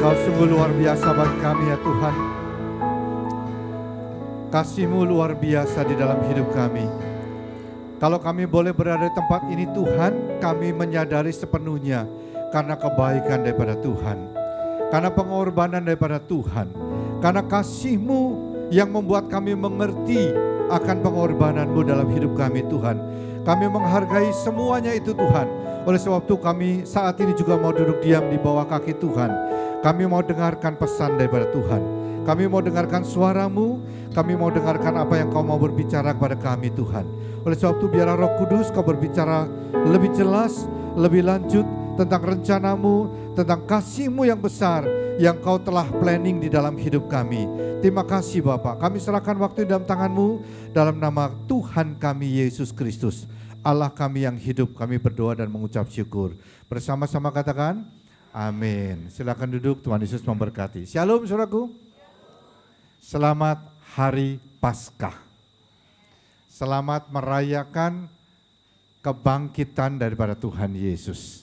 Engkau sungguh luar biasa bagi kami ya Tuhan. Kasih-Mu luar biasa di dalam hidup kami. Kalau kami boleh berada di tempat ini Tuhan, kami menyadari sepenuhnya karena kebaikan daripada Tuhan, karena pengorbanan daripada Tuhan, karena kasih-Mu yang membuat kami mengerti akan pengorbanan-Mu dalam hidup kami Tuhan. Kami menghargai semuanya itu Tuhan. Oleh sebab itu kami saat ini juga mau duduk diam di bawah kaki Tuhan. Kami mau dengarkan pesan daripada Tuhan. Kami mau dengarkan suara-Mu. Kami mau dengarkan apa yang Kau mau berbicara kepada kami Tuhan. Oleh sebab itu biarlah Roh Kudus Kau berbicara lebih jelas, lebih lanjut tentang rencana-Mu, tentang kasih-Mu yang besar yang Kau telah planning di dalam hidup kami. Terima kasih Bapak. Kami serahkan waktu dalam tangan-Mu dalam nama Tuhan kami Yesus Kristus. Allah kami yang hidup, kami berdoa dan mengucap syukur. Bersama-sama katakan, amin. Silakan duduk, Tuhan Yesus memberkati. Shalom saudaraku. Selamat Hari Paskah. Selamat merayakan kebangkitan daripada Tuhan Yesus.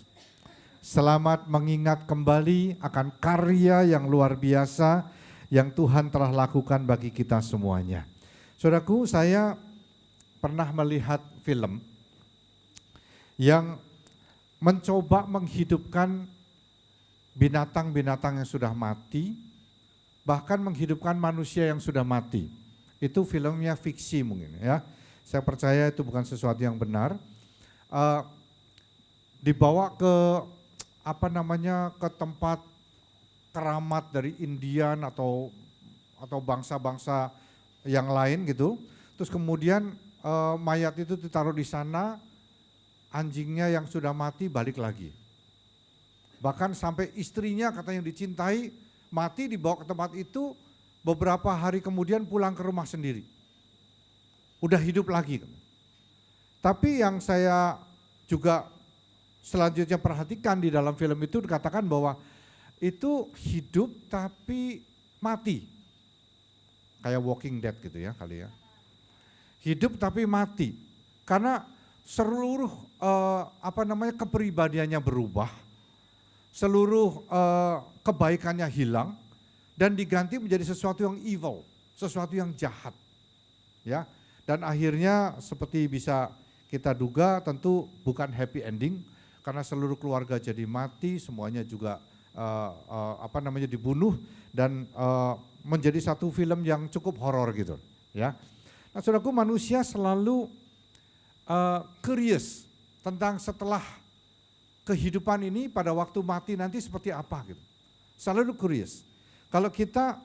Selamat mengingat kembali akan karya yang luar biasa yang Tuhan telah lakukan bagi kita semuanya. Saudaraku, saya pernah melihat film yang mencoba menghidupkan binatang-binatang yang sudah mati, bahkan menghidupkan manusia yang sudah mati. Itu filmnya fiksi mungkin ya. Saya percaya itu bukan sesuatu yang benar. Dibawa ke ke tempat keramat dari Indian atau bangsa-bangsa yang lain gitu. Terus kemudian mayat itu ditaruh di sana. Anjingnya yang sudah mati balik lagi. Bahkan sampai istrinya katanya dicintai, mati dibawa ke tempat itu, beberapa hari kemudian pulang ke rumah sendiri. Udah hidup lagi. Tapi yang saya juga selanjutnya perhatikan di dalam film itu dikatakan bahwa itu hidup tapi mati. Kayak Walking Dead gitu ya kali ya. Hidup tapi mati. Karena seluruh kepribadiannya berubah, seluruh kebaikannya hilang dan diganti menjadi sesuatu yang evil, sesuatu yang jahat, ya. Dan akhirnya seperti bisa kita duga tentu bukan happy ending karena seluruh keluarga jadi mati, semuanya juga dibunuh dan menjadi satu film yang cukup horor gitu, ya. Nah, saudaraku, manusia selalu curious tentang setelah kehidupan ini pada waktu mati nanti seperti apa gitu. Selalu curious. Kalau kita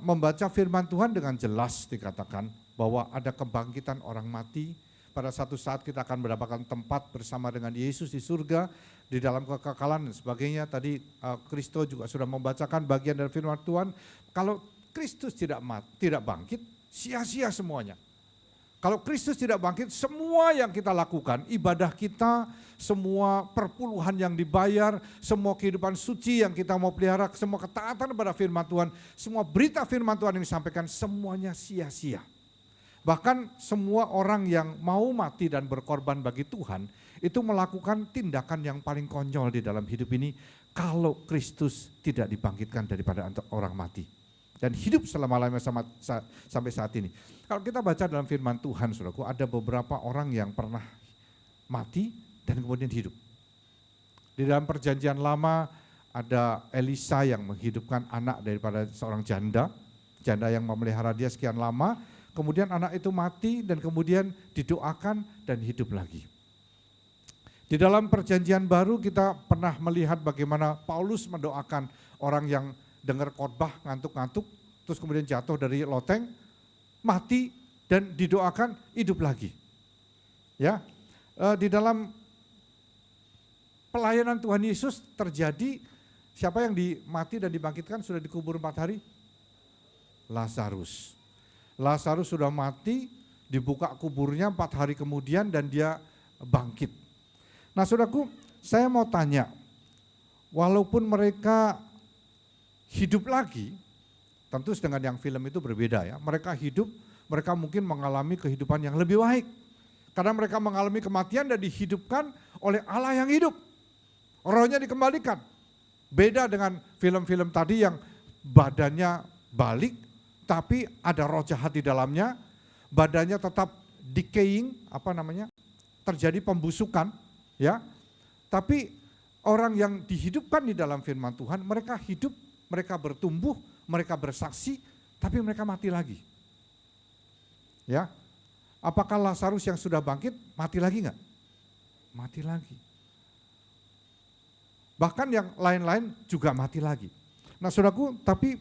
membaca firman Tuhan dengan jelas dikatakan bahwa ada kebangkitan orang mati, pada satu saat kita akan mendapatkan tempat bersama dengan Yesus di surga, di dalam kekekalan dan sebagainya. Tadi Kristo juga sudah membacakan bagian dari firman Tuhan. Kalau Kristus tidak bangkit, sia-sia semuanya. Kalau Kristus tidak bangkit, semua yang kita lakukan, ibadah kita, semua perpuluhan yang dibayar, semua kehidupan suci yang kita mau pelihara, semua ketaatan pada firman Tuhan, semua berita firman Tuhan yang disampaikan, semuanya sia-sia. Bahkan semua orang yang mau mati dan berkorban bagi Tuhan, itu melakukan tindakan yang paling konyol di dalam hidup ini, kalau Kristus tidak dibangkitkan daripada orang mati. Dan hidup selama-lamanya sampai saat ini. Kalau kita baca dalam firman Tuhan, saudaraku, ada beberapa orang yang pernah mati dan kemudian hidup. Di dalam perjanjian lama ada Elisa yang menghidupkan anak daripada seorang janda yang memelihara dia sekian lama, kemudian anak itu mati dan kemudian didoakan dan hidup lagi. Di dalam perjanjian baru kita pernah melihat bagaimana Paulus mendoakan orang yang dengar khotbah ngantuk-ngantuk, terus kemudian jatuh dari loteng, mati dan didoakan hidup lagi. Ya, di dalam pelayanan Tuhan Yesus terjadi, siapa yang mati dan dibangkitkan sudah dikubur 4 hari? Lazarus. Lazarus sudah mati, dibuka kuburnya 4 hari kemudian dan dia bangkit. Nah, saudaraku, saya mau tanya, walaupun mereka hidup lagi, tentu dengan yang film itu berbeda ya. Mereka hidup, mereka mungkin mengalami kehidupan yang lebih baik. Karena mereka mengalami kematian dan dihidupkan oleh Allah yang hidup. Rohnya dikembalikan. Beda dengan film-film tadi yang badannya balik, tapi ada roh jahat di dalamnya, badannya tetap decaying, terjadi pembusukan, ya. Tapi orang yang dihidupkan di dalam firman Tuhan, mereka hidup, mereka bertumbuh, mereka bersaksi, tapi mereka mati lagi. Ya, apakah Lazarus yang sudah bangkit mati lagi enggak? Mati lagi. Bahkan yang lain-lain juga mati lagi. Nah saudaraku, tapi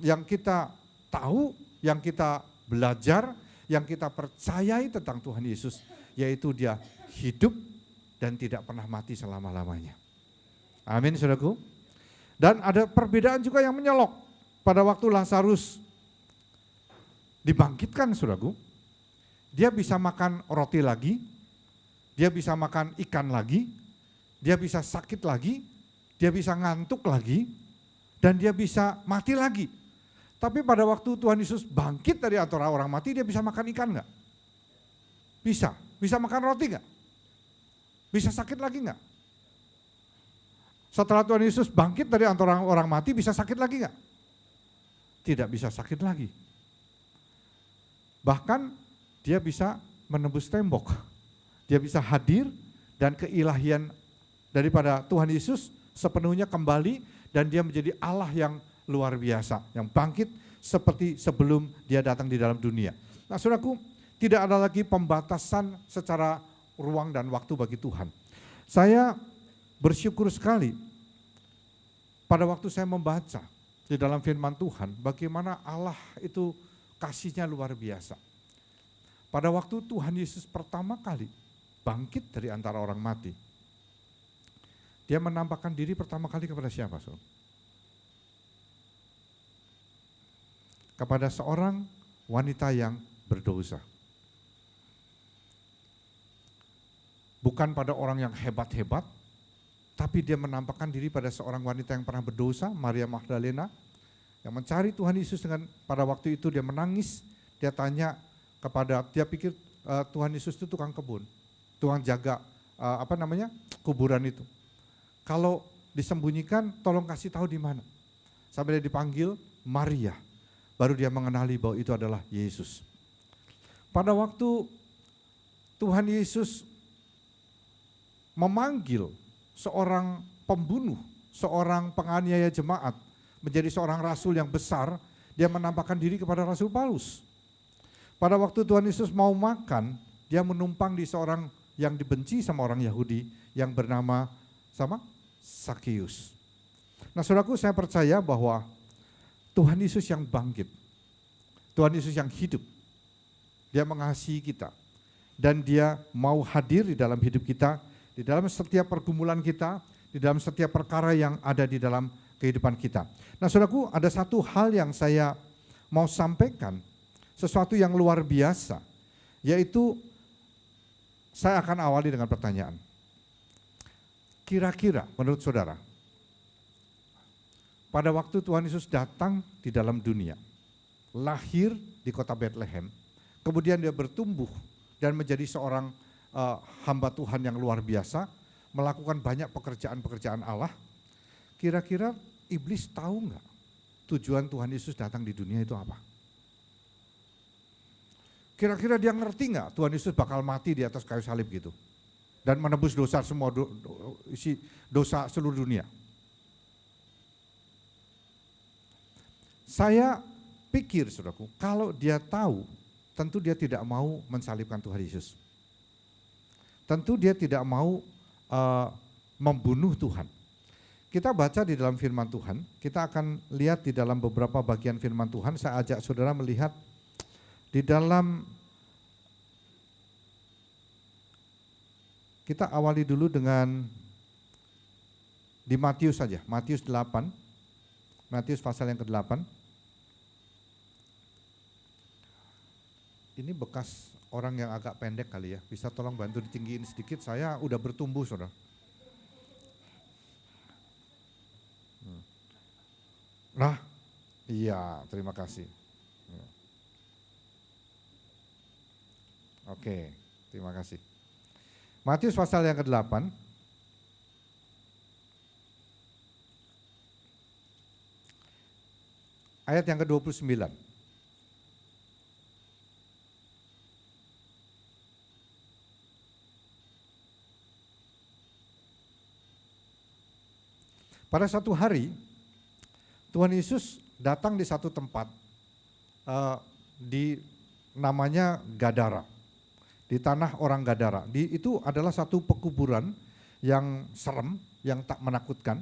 yang kita tahu, yang kita belajar, yang kita percayai tentang Tuhan Yesus, yaitu dia hidup dan tidak pernah mati selama-lamanya. Amin saudaraku. Dan ada perbedaan juga yang menyolok pada waktu Lazarus dibangkitkan saudaraku. Dia bisa makan roti lagi, dia bisa makan ikan lagi, dia bisa sakit lagi, dia bisa ngantuk lagi, dan dia bisa mati lagi. Tapi pada waktu Tuhan Yesus bangkit dari antara orang mati, dia bisa makan ikan enggak? Bisa. Bisa makan roti enggak? Bisa sakit lagi enggak? Setelah Tuhan Yesus bangkit dari antara orang mati, bisa sakit lagi enggak? Tidak bisa sakit lagi. Bahkan dia bisa menembus tembok. Dia bisa hadir dan keilahian daripada Tuhan Yesus sepenuhnya kembali dan dia menjadi Allah yang luar biasa, yang bangkit seperti sebelum dia datang di dalam dunia. Nah saudaraku, tidak ada lagi pembatasan secara ruang dan waktu bagi Tuhan. Saya bersyukur sekali pada waktu saya membaca di dalam firman Tuhan, bagaimana Allah itu kasihnya luar biasa. Pada waktu Tuhan Yesus pertama kali bangkit dari antara orang mati, dia menampakkan diri pertama kali kepada siapa? Kepada seorang wanita yang berdosa. Bukan pada orang yang hebat-hebat, tapi dia menampakkan diri pada seorang wanita yang pernah berdosa, Maria Magdalena, yang mencari Tuhan Yesus dengan pada waktu itu dia menangis, dia tanya kepada, dia pikir Tuhan Yesus itu tukang kebun, tukang jaga kuburan itu. Kalau disembunyikan, tolong kasih tahu di mana. Sampai dia dipanggil Maria, baru dia mengenali bahwa itu adalah Yesus. Pada waktu Tuhan Yesus memanggil seorang pembunuh, seorang penganiaya jemaat, menjadi seorang rasul yang besar, dia menampakkan diri kepada Rasul Paulus. Pada waktu Tuhan Yesus mau makan, dia menumpang di seorang yang dibenci sama orang Yahudi yang bernama Sakeus. Nah saudaraku, saya percaya bahwa Tuhan Yesus yang bangkit, Tuhan Yesus yang hidup, dia mengasihi kita dan dia mau hadir di dalam hidup kita, di dalam setiap pergumulan kita, di dalam setiap perkara yang ada di dalam kehidupan kita. Nah saudaraku, ada satu hal yang saya mau sampaikan, sesuatu yang luar biasa, yaitu saya akan awali dengan pertanyaan. Kira-kira menurut saudara, pada waktu Tuhan Yesus datang di dalam dunia, lahir di kota Bethlehem, kemudian dia bertumbuh dan menjadi seorang hamba Tuhan yang luar biasa, melakukan banyak pekerjaan-pekerjaan Allah, kira-kira iblis tahu enggak tujuan Tuhan Yesus datang di dunia itu apa? Kira-kira dia ngerti enggak Tuhan Yesus bakal mati di atas kayu salib gitu? Dan menebus dosa semua dosa seluruh dunia. Saya pikir saudaraku, kalau dia tahu, tentu dia tidak mau mensalibkan Tuhan Yesus. Tentu dia tidak mau membunuh Tuhan. Kita baca di dalam firman Tuhan, kita akan lihat di dalam beberapa bagian firman Tuhan, saya ajak saudara melihat di dalam, kita awali dulu dengan di Matius saja, Matius 8, Matius pasal yang ke-8. Ini bekas orang yang agak pendek kali ya, bisa tolong bantu ditinggiin sedikit, saya udah bertumbuh saudara. Nah, iya terima kasih. Oke, terima kasih. Matius pasal yang ke-8. ayat yang ke-29. Pada satu hari, Tuhan Yesus datang di satu tempat, di namanya Gadara, di tanah orang Gadara. Itu adalah satu pekuburan yang serem, yang tak menakutkan.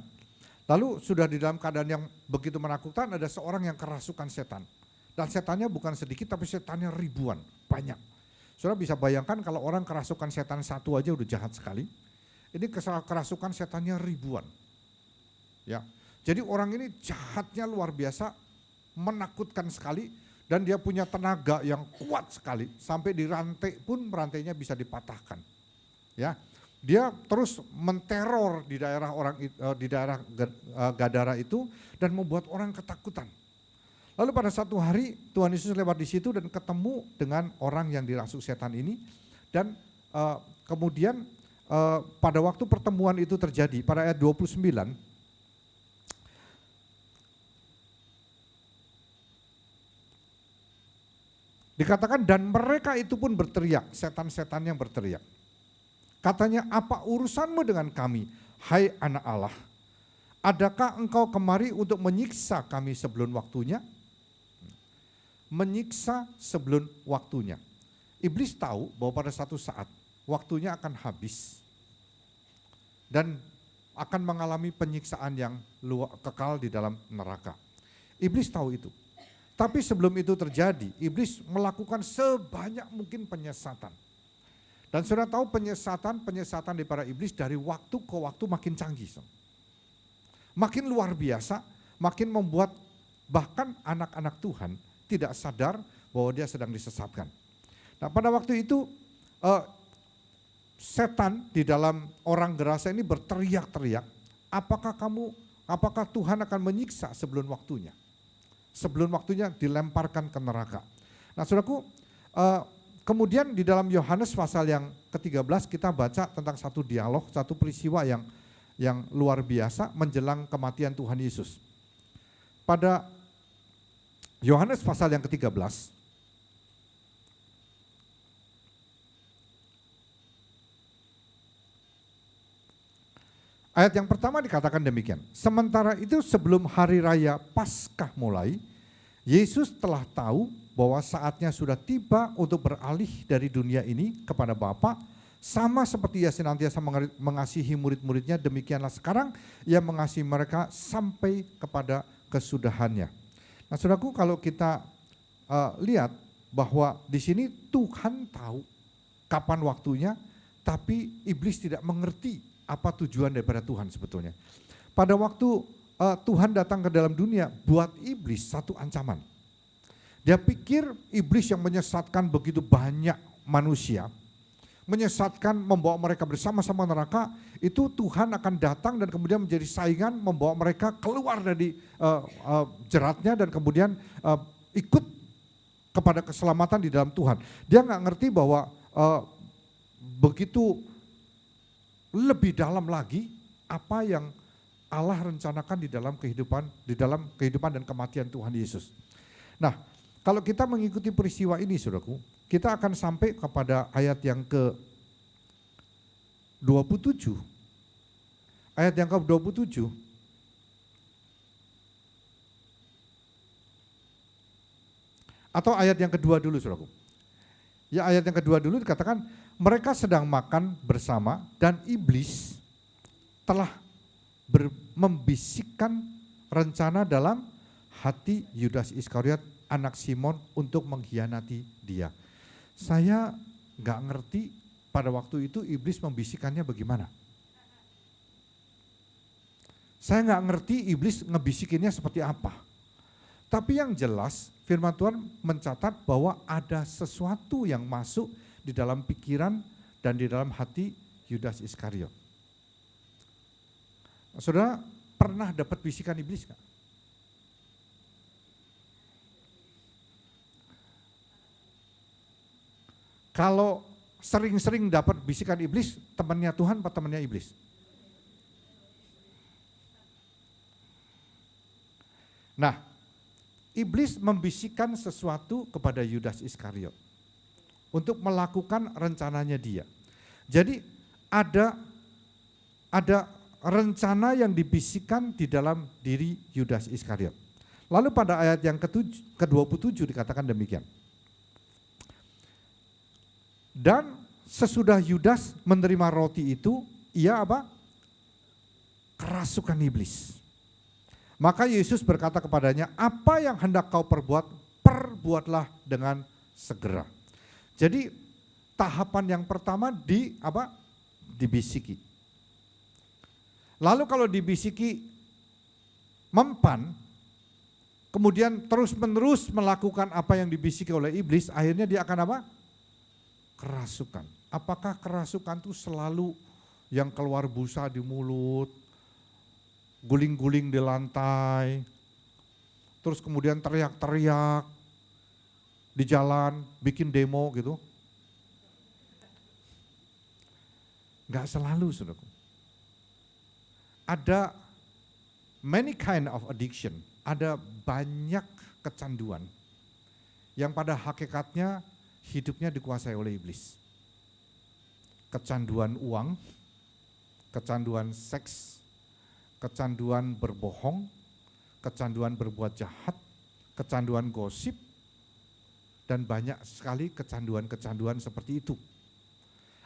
Lalu sudah di dalam keadaan yang begitu menakutkan, ada seorang yang kerasukan setan. Dan setannya bukan sedikit, tapi setannya ribuan, banyak. Saudara bisa bayangkan kalau orang kerasukan setan satu aja udah jahat sekali. Ini kerasukan setannya ribuan. Ya, jadi orang ini jahatnya luar biasa, menakutkan sekali, dan dia punya tenaga yang kuat sekali, sampai dirantai pun rantainya bisa dipatahkan. Ya, dia terus menteror di daerah Gadara itu dan membuat orang ketakutan. Lalu pada satu hari Tuhan Yesus lewat di situ dan ketemu dengan orang yang dirasuk setan ini, dan kemudian pada waktu pertemuan itu terjadi pada ayat 29. Dikatakan dan mereka itu pun berteriak, setan-setan yang berteriak. Katanya, apa urusanmu dengan kami, hai anak Allah? Adakah engkau kemari untuk menyiksa kami sebelum waktunya? Menyiksa sebelum waktunya. Iblis tahu bahwa pada satu saat waktunya akan habis dan akan mengalami penyiksaan yang kekal di dalam neraka. Iblis tahu itu. Tapi sebelum itu terjadi, iblis melakukan sebanyak mungkin penyesatan. Dan saudara tahu penyesatan daripada iblis dari waktu ke waktu makin canggih. Makin luar biasa, makin membuat bahkan anak-anak Tuhan tidak sadar bahwa dia sedang disesatkan. Nah pada waktu itu setan di dalam orang Gerasa ini berteriak-teriak, apakah Tuhan akan menyiksa sebelum waktunya? Sebelum waktunya dilemparkan ke neraka. Nah saudaraku, kemudian di dalam Yohanes pasal yang ke-13 kita baca tentang satu dialog, satu peristiwa yang luar biasa menjelang kematian Tuhan Yesus. Pada Yohanes pasal yang ke-13, ayat yang pertama dikatakan demikian. Sementara itu sebelum hari raya Paskah mulai, Yesus telah tahu bahwa saatnya sudah tiba untuk beralih dari dunia ini kepada Bapa, sama seperti ia senantiasa mengasihi murid-muridnya, demikianlah sekarang ia mengasihi mereka sampai kepada kesudahannya. Nah saudaraku, kalau kita lihat bahwa di sini Tuhan tahu kapan waktunya, tapi iblis tidak mengerti apa tujuan daripada Tuhan sebetulnya. Pada waktu Tuhan datang ke dalam dunia, buat iblis satu ancaman. Dia pikir iblis yang menyesatkan begitu banyak manusia, menyesatkan membawa mereka bersama-sama neraka, itu Tuhan akan datang dan kemudian menjadi saingan, membawa mereka keluar dari jeratnya dan kemudian ikut kepada keselamatan di dalam Tuhan. Dia nggak ngerti bahwa begitu lebih dalam lagi apa yang Allah rencanakan di dalam kehidupan dan kematian Tuhan Yesus. Nah, kalau kita mengikuti peristiwa ini, saudaraku, kita akan sampai kepada ayat yang ke-27. Ayat yang ke-27. Atau ayat yang kedua dulu, saudaraku. Ya, ayat yang kedua dulu dikatakan, mereka sedang makan bersama dan iblis telah membisikkan rencana dalam hati Yudas Iskariot, anak Simon, untuk mengkhianati dia. Saya nggak ngerti pada waktu itu iblis membisikannya bagaimana. Saya nggak ngerti iblis ngebisikinnya seperti apa. Tapi yang jelas firman Tuhan mencatat bahwa ada sesuatu yang masuk di dalam pikiran dan di dalam hati Yudas Iskariot. Saudara pernah dapat bisikan iblis nggak? Kalau sering-sering dapat bisikan iblis, temannya Tuhan atau temannya iblis? Nah, iblis membisikkan sesuatu kepada Yudas Iskariot untuk melakukan rencananya dia. Jadi ada rencana yang dibisikkan di dalam diri Yudas Iskariot. Lalu pada ayat yang ke-27 dikatakan demikian. Dan sesudah Yudas menerima roti itu, ia apa? Kerasukan iblis. Maka Yesus berkata kepadanya, apa yang hendak kau perbuat, perbuatlah dengan segera. Jadi tahapan yang pertama dibisiki. Lalu kalau dibisiki mempan, kemudian terus-menerus melakukan apa yang dibisiki oleh iblis, akhirnya dia akan apa? Kerasukan. Apakah kerasukan itu selalu yang keluar busa di mulut, guling-guling di lantai, terus kemudian teriak-teriak di jalan, bikin demo gitu? Enggak selalu, saudaraku. Ada many kind of addiction, ada banyak kecanduan yang pada hakikatnya hidupnya dikuasai oleh iblis. Kecanduan uang, kecanduan seks, kecanduan berbohong, kecanduan berbuat jahat, kecanduan gosip, dan banyak sekali kecanduan-kecanduan seperti itu.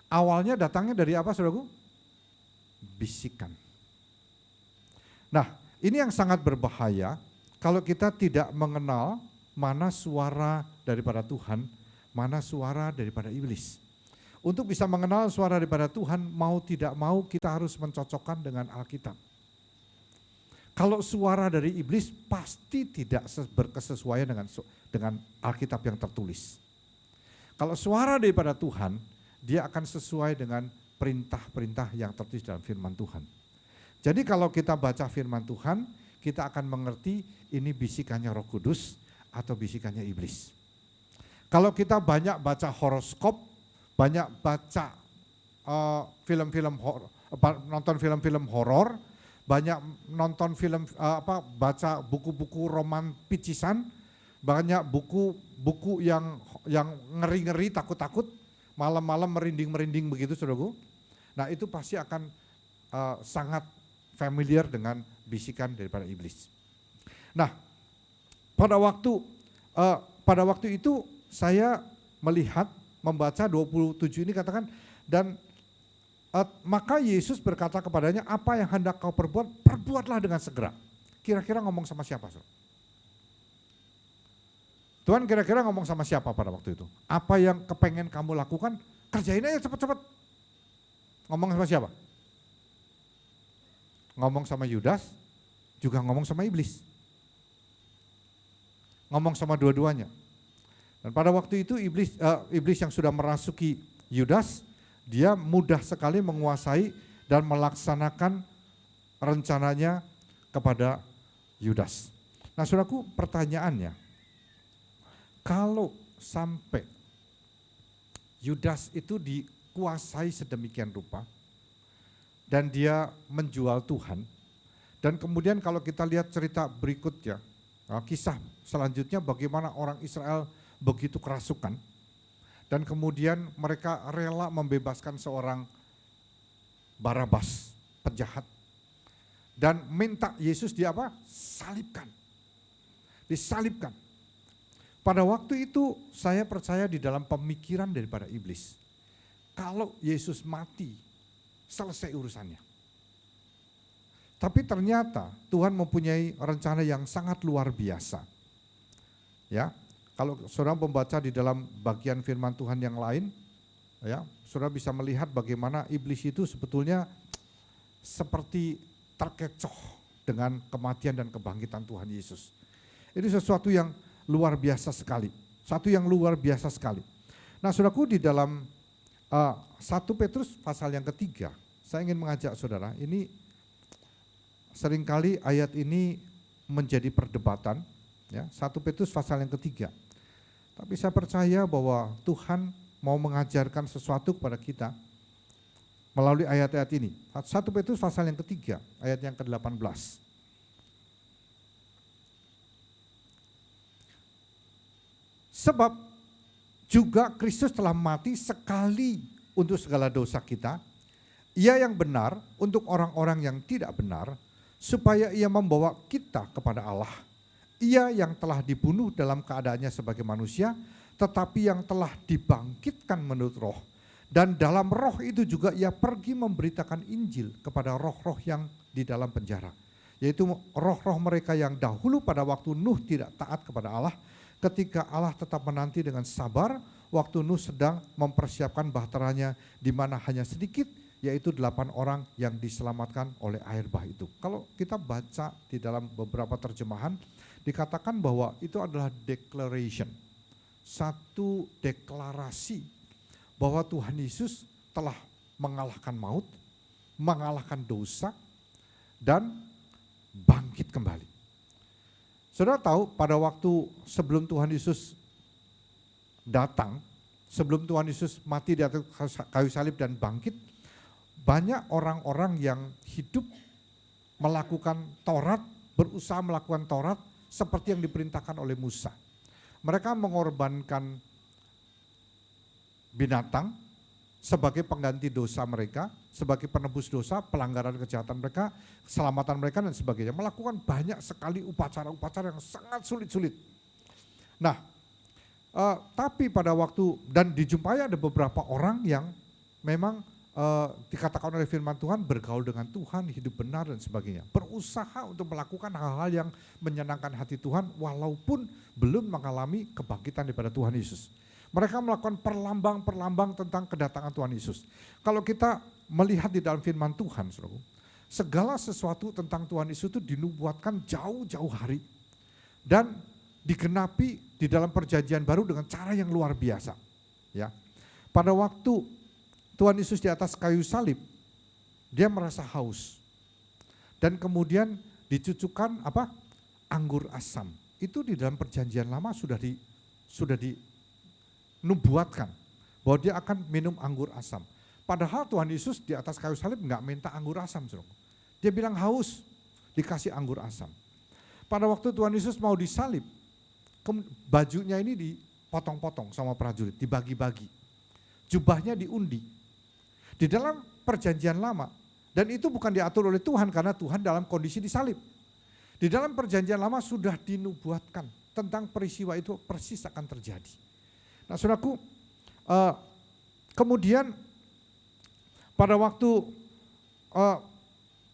Awalnya datangnya dari apa, saudaraku? Bisikan. Nah, ini yang sangat berbahaya kalau kita tidak mengenal mana suara daripada Tuhan, mana suara daripada iblis. Untuk bisa mengenal suara daripada Tuhan, mau tidak mau kita harus mencocokkan dengan Alkitab. Kalau suara dari iblis pasti tidak berkesesuaian dengan Alkitab yang tertulis. Kalau suara daripada Tuhan, dia akan sesuai dengan perintah-perintah yang tertulis dalam firman Tuhan. Jadi kalau kita baca firman Tuhan, kita akan mengerti ini bisikannya Roh Kudus atau bisikannya iblis. Kalau kita banyak baca horoskop, banyak baca nonton film-film horor, banyak nonton baca buku-buku roman picisan, banyak buku yang ngeri-ngeri, takut-takut, malam-malam merinding-merinding begitu, saudaraku. Nah, itu pasti akan sangat familiar dengan bisikan daripada iblis. Nah, pada waktu itu saya melihat, membaca 27 ini katakan, dan maka Yesus berkata kepadanya, apa yang hendak kau perbuat, perbuatlah dengan segera. Kira-kira ngomong sama siapa, saudara? Tuhan kira-kira ngomong sama siapa pada waktu itu? Apa yang kepengen kamu lakukan, kerjain aja cepat-cepat. Ngomong sama siapa? Ngomong sama Yudas, juga ngomong sama iblis. Ngomong sama dua-duanya. Dan pada waktu itu iblis yang sudah merasuki Yudas, dia mudah sekali menguasai dan melaksanakan rencananya kepada Yudas. Nah, saudaraku, pertanyaannya, kalau sampai Yudas itu dikuasai sedemikian rupa dan dia menjual Tuhan, dan kemudian kalau kita lihat cerita berikutnya, kisah selanjutnya bagaimana orang Israel begitu kerasukan, dan kemudian mereka rela membebaskan seorang Barabas, penjahat, dan minta Yesus salibkan. Disalibkan. Pada waktu itu saya percaya di dalam pemikiran daripada iblis, kalau Yesus mati, selesai urusannya. Tapi ternyata Tuhan mempunyai rencana yang sangat luar biasa. Ya, kalau saudara membaca di dalam bagian firman Tuhan yang lain, ya, saudara bisa melihat bagaimana iblis itu sebetulnya seperti terkecoh dengan kematian dan kebangkitan Tuhan Yesus. Ini sesuatu yang luar biasa sekali, satu yang luar biasa sekali. Nah, saudaraku, di dalam 1 Petrus pasal yang ketiga, saya ingin mengajak saudara, ini seringkali ayat ini menjadi perdebatan, ya, 1 Petrus pasal yang ketiga. Tapi saya percaya bahwa Tuhan mau mengajarkan sesuatu kepada kita melalui ayat-ayat ini. 1 Petrus pasal yang ketiga, ayat yang ke-18. Sebab juga Kristus telah mati sekali untuk segala dosa kita. Ia yang benar untuk orang-orang yang tidak benar, supaya ia membawa kita kepada Allah. Ia yang telah dibunuh dalam keadaannya sebagai manusia, tetapi yang telah dibangkitkan menurut roh. Dan dalam roh itu juga ia pergi memberitakan Injil kepada roh-roh yang di dalam penjara. Yaitu roh-roh mereka yang dahulu pada waktu Nuh tidak taat kepada Allah, ketika Allah tetap menanti dengan sabar waktu Nuh sedang mempersiapkan bahteranya, di mana hanya sedikit, yaitu 8 orang yang diselamatkan oleh air bah itu. Kalau kita baca di dalam beberapa terjemahan, dikatakan bahwa itu adalah declaration, satu deklarasi bahwa Tuhan Yesus telah mengalahkan maut, mengalahkan dosa, dan bangkit kembali. Saudara tahu pada waktu sebelum Tuhan Yesus datang, sebelum Tuhan Yesus mati di atas kayu salib dan bangkit, banyak orang-orang yang hidup melakukan Taurat, berusaha melakukan Taurat seperti yang diperintahkan oleh Musa. Mereka mengorbankan binatang sebagai pengganti dosa mereka, sebagai penebus dosa, pelanggaran kejahatan mereka, keselamatan mereka dan sebagainya. Melakukan banyak sekali upacara-upacara yang sangat sulit-sulit. Nah, tapi pada waktu, dan dijumpai ada beberapa orang yang memang dikatakan oleh firman Tuhan bergaul dengan Tuhan, hidup benar dan sebagainya. Berusaha untuk melakukan hal-hal yang menyenangkan hati Tuhan walaupun belum mengalami kebangkitan daripada Tuhan Yesus. Mereka melakukan perlambang-perlambang tentang kedatangan Tuhan Yesus. Kalau kita melihat di dalam firman Tuhan, saudaraku, segala sesuatu tentang Tuhan Yesus itu dinubuatkan jauh-jauh hari. Dan digenapi di dalam perjanjian baru dengan cara yang luar biasa. Ya. Pada waktu Tuhan Yesus di atas kayu salib, dia merasa haus. Dan kemudian dicucukkan anggur asam. Itu di dalam perjanjian lama sudah dinubuatkan bahwa dia akan minum anggur asam. Padahal Tuhan Yesus di atas kayu salib enggak minta anggur asam, saudara. Dia bilang haus, dikasih anggur asam. Pada waktu Tuhan Yesus mau disalib, bajunya ini dipotong-potong sama prajurit, dibagi-bagi. Jubahnya diundi. Di dalam perjanjian lama, dan itu bukan diatur oleh Tuhan karena Tuhan dalam kondisi disalib. Di dalam perjanjian lama sudah dinubuatkan tentang peristiwa itu persis akan terjadi. Nah saudaraku, kemudian pada waktu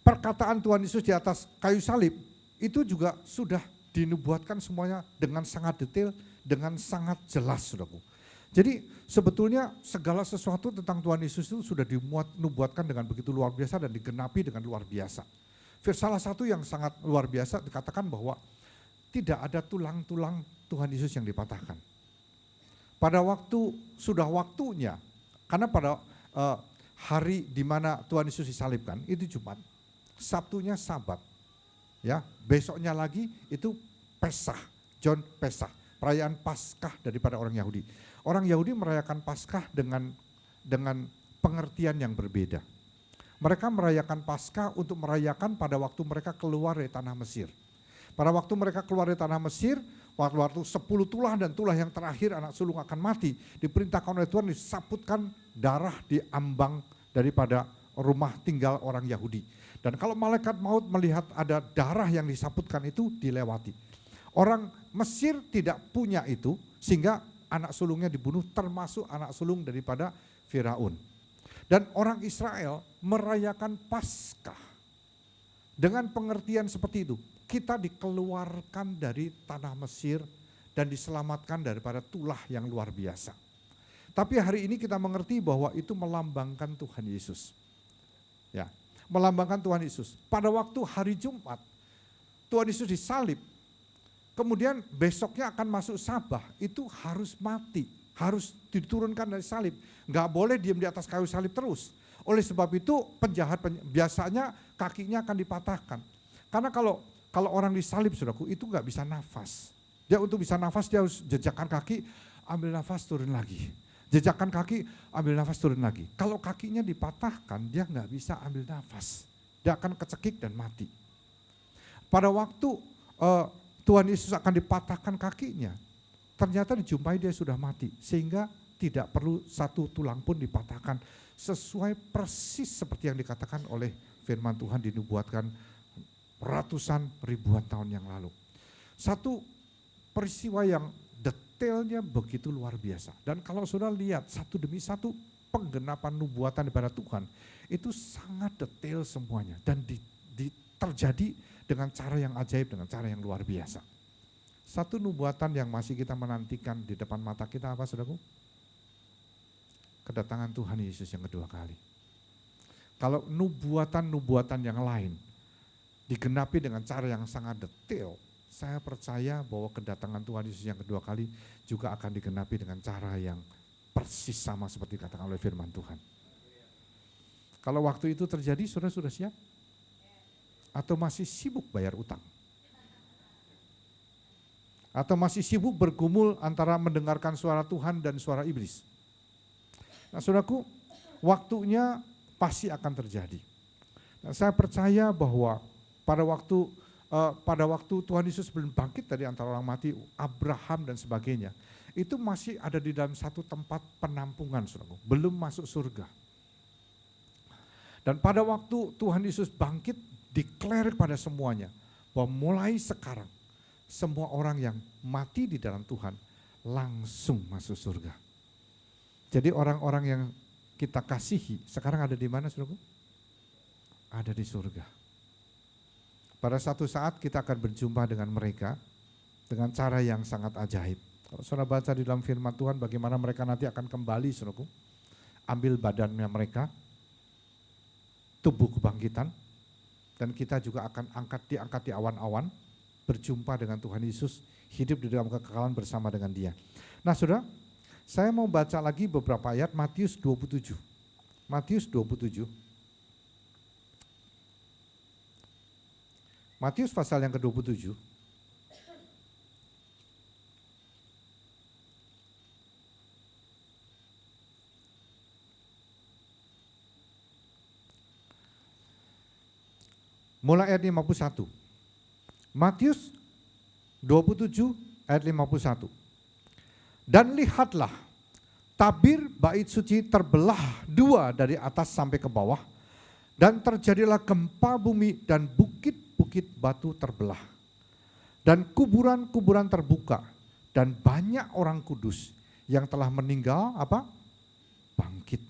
perkataan Tuhan Yesus di atas kayu salib, itu juga sudah dinubuatkan semuanya dengan sangat detail, dengan sangat jelas saudaraku. Jadi sebetulnya segala sesuatu tentang Tuhan Yesus itu sudah dinubuatkan dengan begitu luar biasa dan digenapi dengan luar biasa. Salah satu yang sangat luar biasa dikatakan bahwa tidak ada tulang-tulang Tuhan Yesus yang dipatahkan. Pada waktu sudah waktunya, karena pada hari di mana Tuhan Yesus disalibkan itu Jumat, Sabtunya Sabat, ya besoknya lagi itu Pesah, John Pesah, perayaan Paskah daripada orang Yahudi. Orang Yahudi merayakan Paskah dengan pengertian yang berbeda. Mereka merayakan Paskah untuk merayakan pada waktu mereka keluar dari tanah Mesir. Pada waktu mereka keluar dari tanah Mesir, waktu 10 tulah dan tulah yang terakhir anak sulung akan mati, diperintahkan oleh Tuhan disaputkan darah di ambang daripada rumah tinggal orang Yahudi. Dan kalau malaikat maut melihat ada darah yang disaputkan itu dilewati. Orang Mesir tidak punya itu sehingga anak sulungnya dibunuh termasuk anak sulung daripada Firaun. Dan orang Israel merayakan Paskah dengan pengertian seperti itu. Kita dikeluarkan dari tanah Mesir dan diselamatkan daripada tulah yang luar biasa. Tapi hari ini kita mengerti bahwa itu melambangkan Tuhan Yesus. Ya, melambangkan Tuhan Yesus. Pada waktu hari Jumat, Tuhan Yesus disalib. Kemudian besoknya akan masuk Sabah, itu harus mati, harus diturunkan dari salib. Enggak boleh diam di atas kayu salib terus. Oleh sebab itu penjahat biasanya kakinya akan dipatahkan. Karena kalau orang disalib saudaraku itu enggak bisa nafas. Dia untuk bisa nafas dia harus jejakkan kaki, ambil nafas turun lagi. Jejakkan kaki, ambil nafas turun lagi. Kalau kakinya dipatahkan dia enggak bisa ambil nafas. Dia akan kecekik dan mati. Pada waktu Tuhan Yesus akan dipatahkan kakinya, ternyata dijumpai dia sudah mati. Sehingga tidak perlu satu tulang pun dipatahkan. Sesuai persis seperti yang dikatakan oleh firman Tuhan dinubuatkan ratusan ribuan tahun yang lalu. Satu peristiwa yang detailnya begitu luar biasa. Dan kalau saudara lihat satu demi satu penggenapan nubuatan daripada Tuhan, itu sangat detail semuanya. Dan terjadi dengan cara yang ajaib, dengan cara yang luar biasa. Satu nubuatan yang masih kita menantikan di depan mata kita apa saudaraku? Kedatangan Tuhan Yesus yang kedua kali. Kalau nubuatan-nubuatan yang lain digenapi dengan cara yang sangat detail, saya percaya bahwa kedatangan Tuhan Yesus yang kedua kali juga akan digenapi dengan cara yang persis sama seperti dikatakan oleh firman Tuhan. Kalau waktu itu terjadi, saudara sudah siap? Atau masih sibuk bayar utang? Atau masih sibuk bergumul antara mendengarkan suara Tuhan dan suara iblis? Nah saudaraku, waktunya pasti akan terjadi. Nah, saya percaya bahwa pada waktu Tuhan Yesus belum bangkit dari antara orang mati, Abraham dan sebagainya, itu masih ada di dalam satu tempat penampungan, saudaraku, belum masuk surga. Dan pada waktu Tuhan Yesus bangkit, declare pada semuanya bahwa mulai sekarang semua orang yang mati di dalam Tuhan langsung masuk surga. Jadi orang-orang yang kita kasihi sekarang ada di mana, saudaraku? Ada di surga. Pada satu saat kita akan berjumpa dengan mereka dengan cara yang sangat ajaib. Kalau saudara baca di dalam firman Tuhan bagaimana mereka nanti akan kembali, saudaraku, ambil badannya mereka, tubuh kebangkitan, dan kita juga akan diangkat di awan-awan, berjumpa dengan Tuhan Yesus, hidup di dalam kekekalan bersama dengan Dia. Nah saudara, saya mau baca lagi beberapa ayat Matius 27. Matius 27. Matius pasal yang ke-27. Mulai ayat 51. Matius 27 ayat 51. Dan lihatlah, tabir bait suci terbelah dua dari atas sampai ke bawah, dan terjadilah gempa bumi dan bukit-bukit batu terbelah. Dan kuburan-kuburan terbuka, dan banyak orang kudus yang telah meninggal bangkit.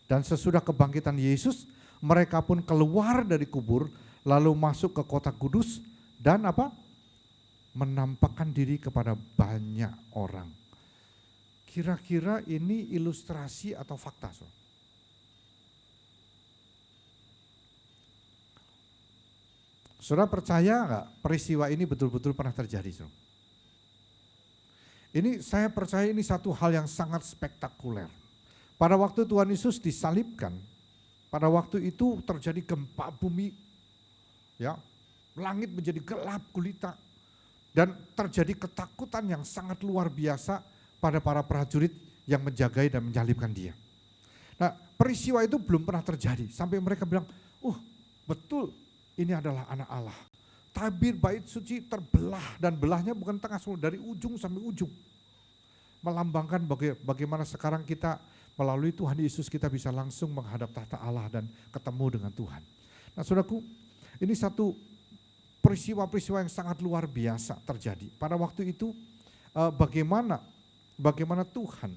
Dan sesudah kebangkitan Yesus, mereka pun keluar dari kubur, lalu masuk ke kota kudus dan menampakkan diri kepada banyak orang. Kira-kira ini ilustrasi atau fakta, so? Saudara percaya nggak peristiwa ini betul-betul pernah terjadi, so? Ini saya percaya ini satu hal yang sangat spektakuler. Pada waktu Tuhan Yesus disalibkan, pada waktu itu terjadi gempa bumi, ya, langit menjadi gelap gulita, dan terjadi ketakutan yang sangat luar biasa pada para prajurit yang menjagai dan menyalibkan Dia. Nah, peristiwa itu belum pernah terjadi sampai mereka bilang, betul ini adalah anak Allah. Tabir bait suci terbelah, dan belahnya bukan tengah, dari ujung sampai ujung. Melambangkan bagaimana sekarang kita melalui Tuhan Yesus kita bisa langsung menghadap tahta Allah dan ketemu dengan Tuhan. Nah saudaraku, ini satu peristiwa-peristiwa yang sangat luar biasa terjadi. Pada waktu itu bagaimana Tuhan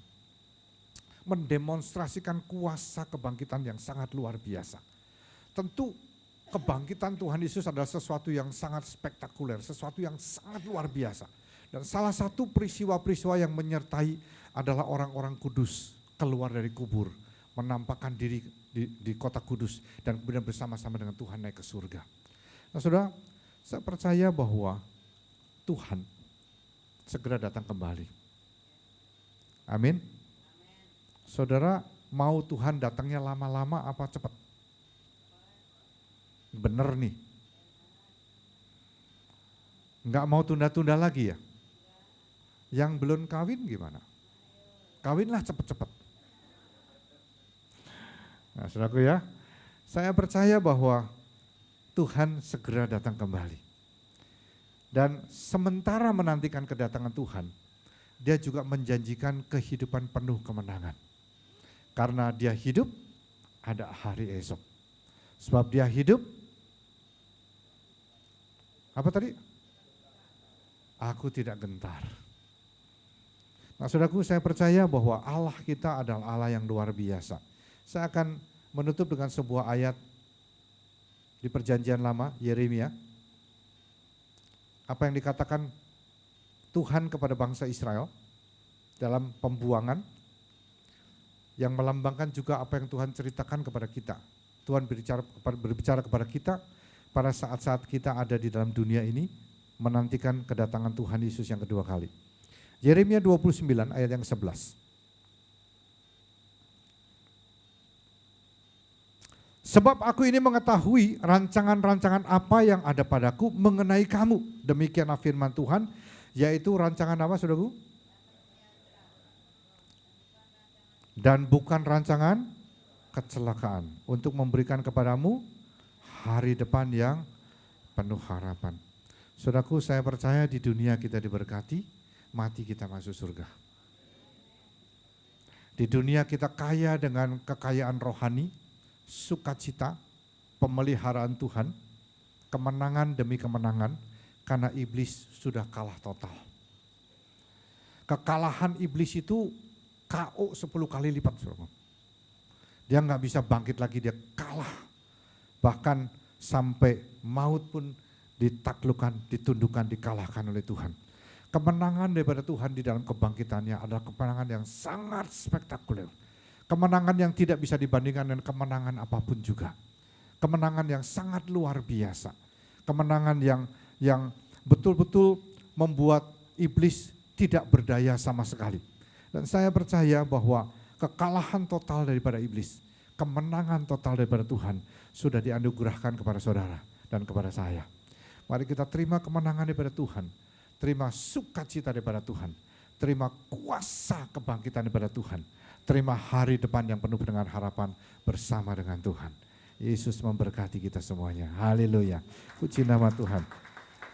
mendemonstrasikan kuasa kebangkitan yang sangat luar biasa. Tentu kebangkitan Tuhan Yesus adalah sesuatu yang sangat spektakuler, sesuatu yang sangat luar biasa. Dan salah satu peristiwa-peristiwa yang menyertai adalah orang-orang kudus keluar dari kubur, menampakkan diri di kota kudus, dan kemudian bersama-sama dengan Tuhan naik ke surga. Nah saudara, saya percaya bahwa Tuhan segera datang kembali. Amin. Saudara, mau Tuhan datangnya lama-lama apa cepat? Bener nih. Enggak mau tunda-tunda lagi ya? Yang belum kawin gimana? Kawinlah cepat-cepat. Nah saudaraku ya, saya percaya bahwa Tuhan segera datang kembali. Dan sementara menantikan kedatangan Tuhan, dia juga menjanjikan kehidupan penuh kemenangan. Karena dia hidup, ada hari esok. Sebab dia hidup, apa tadi? Aku tidak gentar. Nah saudaraku, saya percaya bahwa Allah kita adalah Allah yang luar biasa. Saya akan menutup dengan sebuah ayat di Perjanjian Lama, Yeremia. Apa yang dikatakan Tuhan kepada bangsa Israel dalam pembuangan, yang melambangkan juga apa yang Tuhan ceritakan kepada kita. Tuhan berbicara kepada kita pada saat-saat kita ada di dalam dunia ini, menantikan kedatangan Tuhan Yesus yang kedua kali. Yeremia 29 ayat yang 11. Sebab aku ini mengetahui rancangan-rancangan apa yang ada padaku mengenai kamu. Demikianlah firman Tuhan, yaitu rancangan apa saudaraku? Dan bukan rancangan kecelakaan, untuk memberikan kepadamu hari depan yang penuh harapan. Saudaraku, saya percaya di dunia kita diberkati, mati kita masuk surga. Di dunia kita kaya dengan kekayaan rohani, sukacita, pemeliharaan Tuhan, kemenangan demi kemenangan, karena iblis sudah kalah total. Kekalahan iblis itu KO 10 kali lipat. Dia nggak bisa bangkit lagi, dia kalah. Bahkan sampai maut pun ditaklukkan, ditundukkan, dikalahkan oleh Tuhan. Kemenangan daripada Tuhan di dalam kebangkitannya adalah kemenangan yang sangat spektakuler. Kemenangan yang tidak bisa dibandingkan dengan kemenangan apapun juga. Kemenangan yang sangat luar biasa. Kemenangan yang betul-betul membuat iblis tidak berdaya sama sekali. Dan saya percaya bahwa kekalahan total daripada iblis, kemenangan total daripada Tuhan sudah dianugerahkan kepada saudara dan kepada saya. Mari kita terima kemenangan daripada Tuhan, terima sukacita daripada Tuhan, terima kuasa kebangkitan daripada Tuhan. Terima hari depan yang penuh dengan harapan bersama dengan Tuhan. Yesus memberkati kita semuanya. Haleluya. Puji nama Tuhan.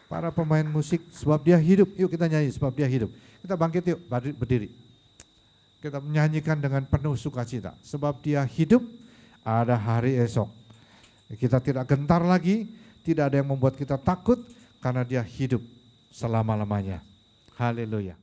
Para pemain musik, sebab dia hidup. Yuk kita nyanyi, sebab dia hidup. Kita bangkit yuk, berdiri. Kita menyanyikan dengan penuh sukacita. Sebab dia hidup, ada hari esok. Kita tidak gentar lagi, tidak ada yang membuat kita takut, karena dia hidup selama-lamanya. Haleluya.